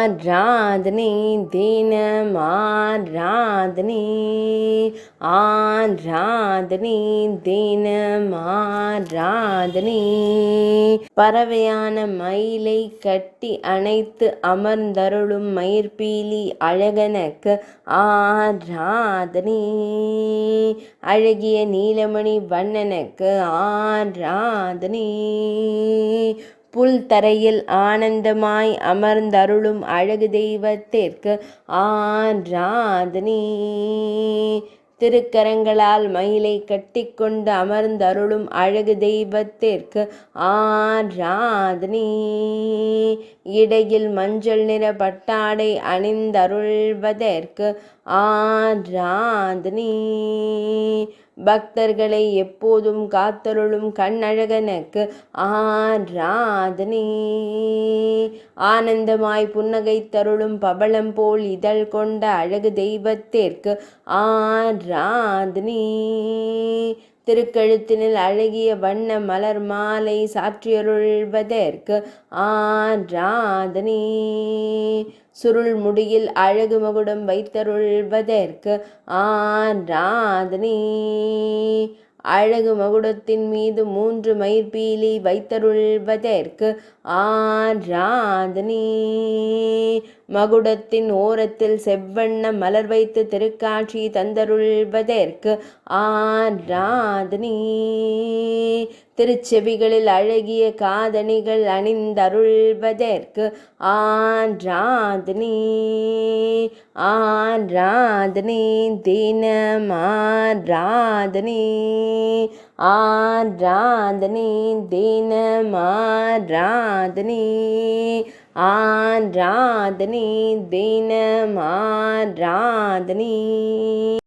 ஆராதனை தினம் ஆராதனை ஆராதனை தினம் ஆராதனை பறவையான மயிலை கட்டி அணைத்து அமர்ந்தருளும் மயிர்பீலி அழகனுக்கு ஆராதனை அழகிய நீலமணி வண்ணனுக்கு ஆராதனை புல் தரையில் ஆனந்தமாய் அமர்ந்தருளும் அழகு தெய்வத்திற்கு ஆராதனை திருக்கரங்களால் மயிலை கட்டிக்கொண்டு அமர்ந்தருளும் அழகு தெய்வத்திற்கு ஆராதனை இடையில் மஞ்சள் நிற பட்டாடை அணிந்தருள்வதற்கு ஆராதனை பக்தர்களை எப்போதும் காத்தருளும் கண்ணழகனுக்கு ஆராதனை ஆனந்தமாய் புன்னகை தருளும் பவளம் போல் இதழ் கொண்ட அழகு தெய்வத்திற்கு ஆராதனை திருக்கழுத்தினில் அழகிய வண்ண மலர் மாலை சாற்றியருள்வதற்கு ஆராதனை சுருள் முடியில் அழகு மகுடம் வைத்தருள்வதற்கு ஆராதனை அழகு மகுடத்தின் மீது 3 மயிர்பீலி வைத்தருள்வதற்கு ஆராதனை மகுடத்தின் ஓரத்தில் செவ்வண்ண மலர் வைத்து திருக்காட்சி தந்தருள்வதற்கு ஆராதனை திருச்செவிகளில் அழகிய காதணிகள் அணிந்தருள்வதற்கு ஆராதனை ஆராதனை தினம் ஆராதனை ஆராதனை தினம் ஆராதனை ஆராதனை தினம் ஆராதனை